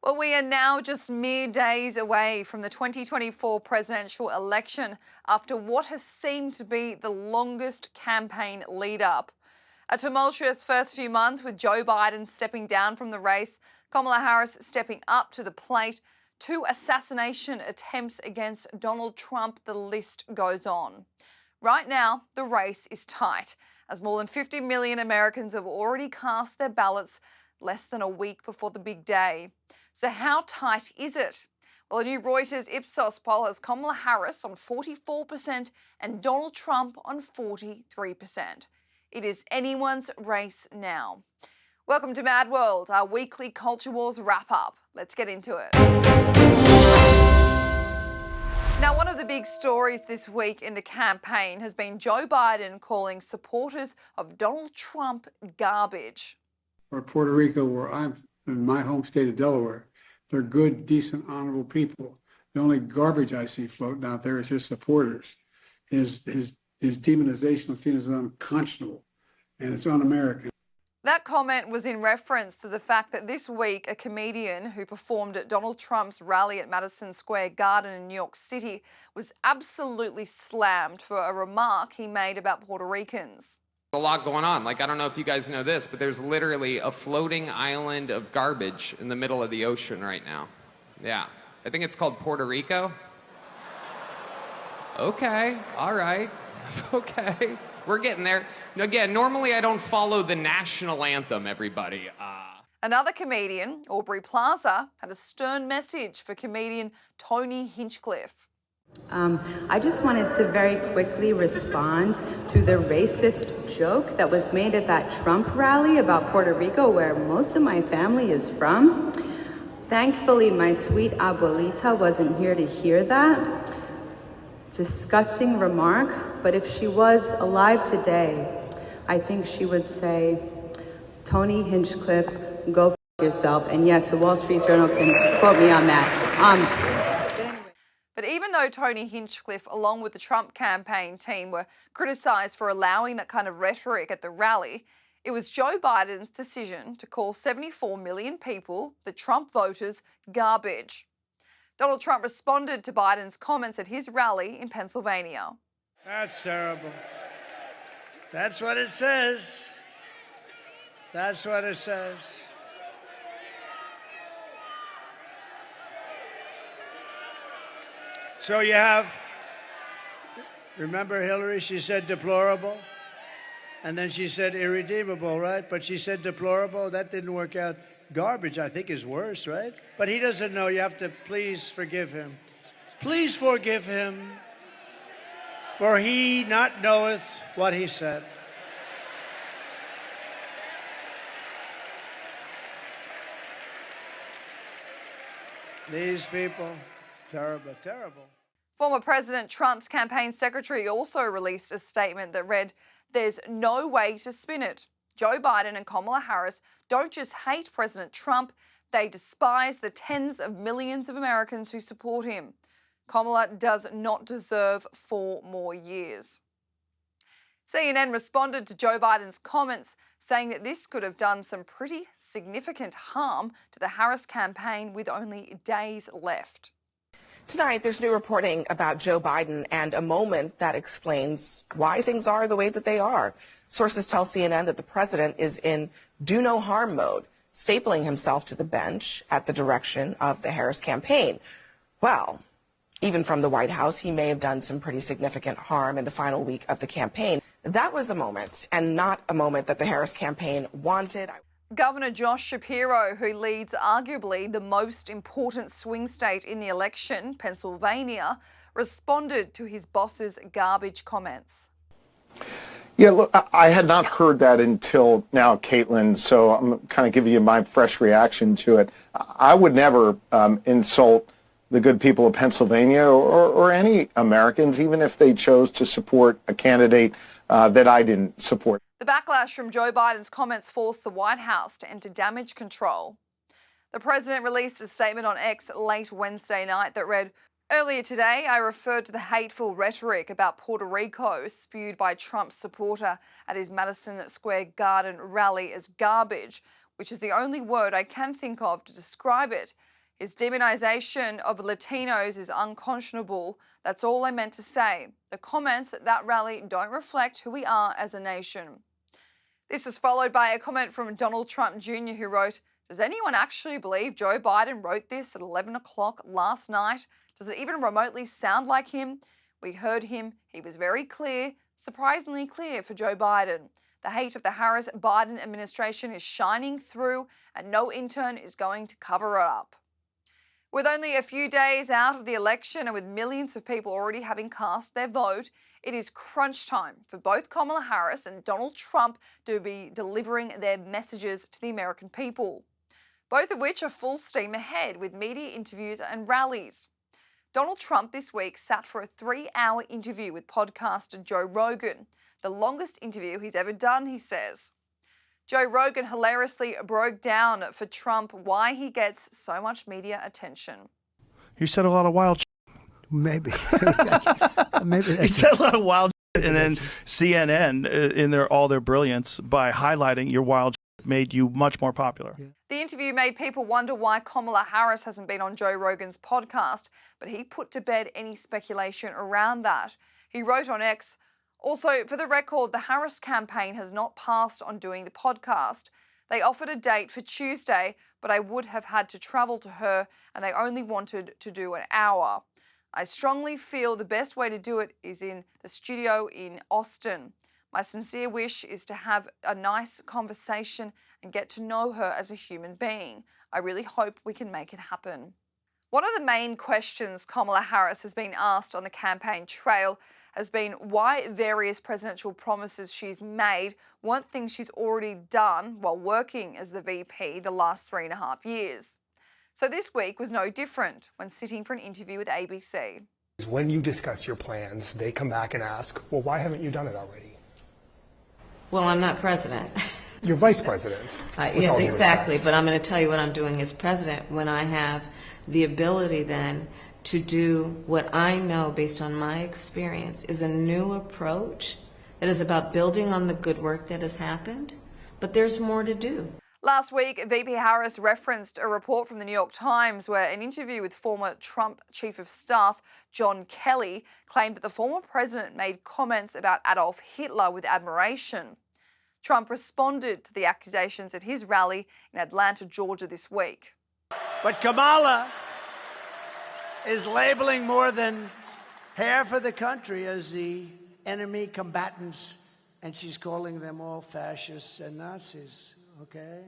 Well, we are now just mere days away from the 2024 presidential election after what has seemed to be the longest campaign lead-up. A tumultuous first few months with Joe Biden stepping down from the race, Kamala Harris stepping up to the plate, 2 assassination attempts against Donald Trump, the list goes on. Right now, the race is tight, as more than 50 million Americans have already cast their ballots less than a week before the big day. So how tight is it? Well, a new Reuters Ipsos poll has Kamala Harris on 44% and Donald Trump on 43%. It is anyone's race now. Welcome to Mad World, our weekly Culture Wars wrap-up. Let's get into it. Now, one of the big stories this week in the campaign has been Joe Biden calling supporters of Donald Trump garbage. Or Puerto Rico, where I'm in my home state of Delaware, they're good, decent, honorable people. The only garbage I see floating out there is his supporters. His demonization is seen as unconscionable, and it's un-American. That comment was in reference to the fact that this week a comedian who performed at Donald Trump's rally at Madison Square Garden in New York City was absolutely slammed for a remark he made about Puerto Ricans. A lot going on. I don't know if you guys know this, but there's literally a floating island of garbage in the middle of the ocean right now. Yeah. I think it's called Puerto Rico. Okay. All right. Okay. We're getting there. Again, normally I don't follow the national anthem, everybody. Another comedian, Aubrey Plaza, had a stern message for comedian Tony Hinchcliffe. I just wanted to very quickly respond to the racist joke that was made at that Trump rally about Puerto Rico, where most of my family is from. Thankfully, my sweet abuelita wasn't here to hear that disgusting remark, but if she was alive today, I think she would say, Tony Hinchcliffe, go f*** yourself. And yes, the Wall Street Journal can quote me on that. But even though Tony Hinchcliffe, along with the Trump campaign team, were criticised for allowing that kind of rhetoric at the rally, it was Joe Biden's decision to call 74 million people, the Trump voters, garbage. Donald Trump responded to Biden's comments at his rally in Pennsylvania. That's terrible. That's what it says. That's what it says. So you have, remember Hillary, she said deplorable, and then she said irredeemable, right? But she said deplorable, that didn't work out. Garbage, I think, is worse, right? But he doesn't know, you have to please forgive him. Please forgive him, for he not knoweth what he said. These people, it's terrible, terrible. Former President Trump's campaign secretary also released a statement that read, "There's no way to spin it. Joe Biden and Kamala Harris don't just hate President Trump, they despise the tens of millions of Americans who support him. Kamala does not deserve 4 more years." CNN responded to Joe Biden's comments, saying that this could have done some pretty significant harm to the Harris campaign with only days left. Tonight, there's new reporting about Joe Biden and a moment that explains why things are the way that they are. Sources tell CNN that the president is in do no harm mode, stapling himself to the bench at the direction of the Harris campaign. Well, even from the White House, he may have done some pretty significant harm in the final week of the campaign. That was a moment, and not a moment that the Harris campaign wanted. Governor Josh Shapiro, who leads arguably the most important swing state in the election, Pennsylvania, responded to his boss's garbage comments. Yeah, look, I had not heard that until now, Caitlin, so I'm kind of giving you my fresh reaction to it. I would never insult the good people of Pennsylvania or any Americans, even if they chose to support a candidate that I didn't support. The backlash from Joe Biden's comments forced the White House to enter damage control. The president released a statement on X late Wednesday night that read, "Earlier today, I referred to the hateful rhetoric about Puerto Rico spewed by Trump's supporter at his Madison Square Garden rally as garbage, which is the only word I can think of to describe it. His demonization of Latinos is unconscionable. That's all I meant to say. The comments at that rally don't reflect who we are as a nation. This is followed by a comment from Donald Trump Jr. who wrote, "Does anyone actually believe Joe Biden wrote this at 11 o'clock last night? Does it even remotely sound like him? We heard him. He was very clear, surprisingly clear for Joe Biden. The hate of the Harris-Biden administration is shining through and no intern is going to cover it up." With only a few days out of the election and with millions of people already having cast their vote, it is crunch time for both Kamala Harris and Donald Trump to be delivering their messages to the American people, both of which are full steam ahead with media interviews and rallies. Donald Trump this week sat for a 3-hour interview with podcaster Joe Rogan, the longest interview he's ever done, he says. Joe Rogan hilariously broke down for Trump why he gets so much media attention. You said a lot of wild Maybe. Maybe You said a lot of wild and then CNN, in all their brilliance, by highlighting your wild made you much more popular. Yeah. The interview made people wonder why Kamala Harris hasn't been on Joe Rogan's podcast, but he put to bed any speculation around that. He wrote on X, "Also, for the record, the Harris campaign has not passed on doing the podcast. They offered a date for Tuesday, but I would have had to travel to her, and they only wanted to do an hour. I strongly feel the best way to do it is in the studio in Austin. My sincere wish is to have a nice conversation and get to know her as a human being. I really hope we can make it happen." One of the main questions Kamala Harris has been asked on the campaign trail has been why various presidential promises she's made weren't things she's already done while working as the VP the last 3.5 years. So this week was no different when sitting for an interview with ABC. When you discuss your plans, they come back and ask, well, why haven't you done it already? Well, I'm not president. You're vice president. Yeah, exactly. But I'm going to tell you what I'm doing as president when I have the ability then to do what I know based on my experience is a new approach that is about building on the good work that has happened, but there's more to do. Last week, VP Harris referenced a report from the New York Times where an interview with former Trump Chief of Staff John Kelly claimed that the former president made comments about Adolf Hitler with admiration. Trump responded to the accusations at his rally in Atlanta, Georgia this week. But Kamala is labeling more than half of the country as the enemy combatants, and she's calling them all fascists and Nazis. Okay?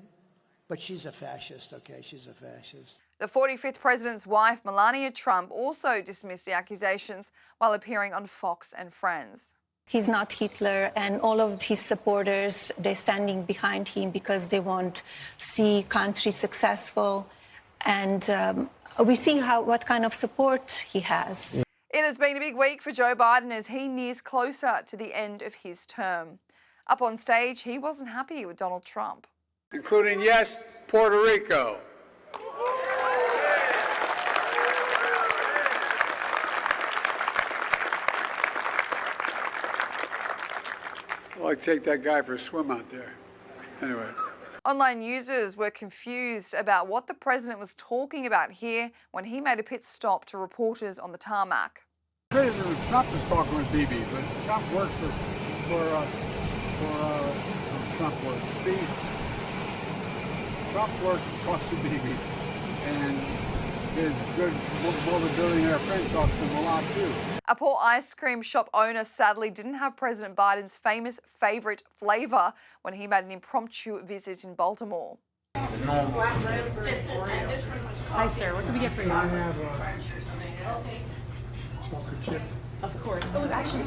But she's a fascist, okay? She's a fascist. The 45th president's wife, Melania Trump, also dismissed the accusations while appearing on Fox and Friends. He's not Hitler, and all of his supporters, they're standing behind him because they want to see country successful, and we see what kind of support he has. It has been a big week for Joe Biden as he nears closer to the end of his term. Up on stage, he wasn't happy with Donald Trump. Including, yes, Puerto Rico. Well, I'd take that guy for a swim out there. Anyway. Online users were confused about what the president was talking about here when he made a pit stop to reporters on the tarmac. President Trump was talking with Bibi, but Trump works for Trump works. Trump works talks to Bibi, and his good multi-billionaire friend talks to him a lot too. A poor ice cream shop owner sadly didn't have President Biden's famous favourite flavour when he made an impromptu visit in Baltimore. Hi, sir. What can we get for you? I have chocolate chip. Of course. Oh, actually,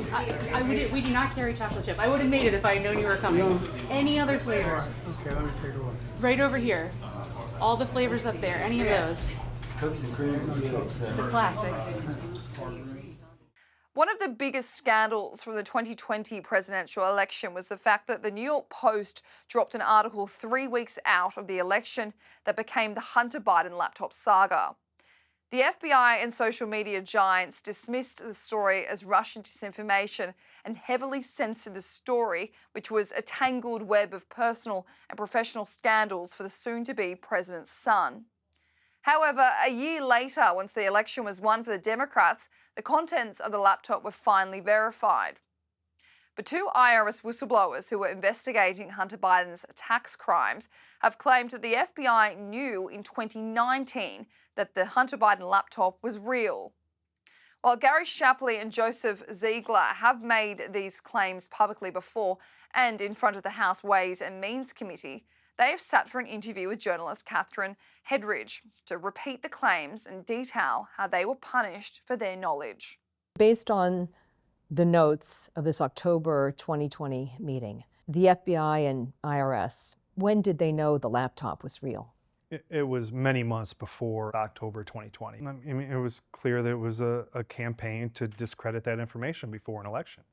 we do not carry chocolate chip. I would have made it if I had known you were coming. Any other flavors? Okay, let me take a look. Right over here. All the flavors up there. Any of those? Cookies and cream. It's a classic. One of the biggest scandals from the 2020 presidential election was the fact that the New York Post dropped an article 3 weeks out of the election that became the Hunter Biden laptop saga. The FBI and social media giants dismissed the story as Russian disinformation and heavily censored the story, which was a tangled web of personal and professional scandals for the soon-to-be president's son. However, a year later, once the election was won for the Democrats, the contents of the laptop were finally verified. But two IRS whistleblowers who were investigating Hunter Biden's tax crimes have claimed that the FBI knew in 2019 that the Hunter Biden laptop was real. While Gary Shapley and Joseph Ziegler have made these claims publicly before and in front of the House Ways and Means Committee, they have sat for an interview with journalist Catherine Hedridge to repeat the claims and detail how they were punished for their knowledge. Based on the notes of this October 2020 meeting, the FBI and IRS, when did they know the laptop was real? It was many months before October 2020. I mean, it was clear that it was a campaign to discredit that information before an election.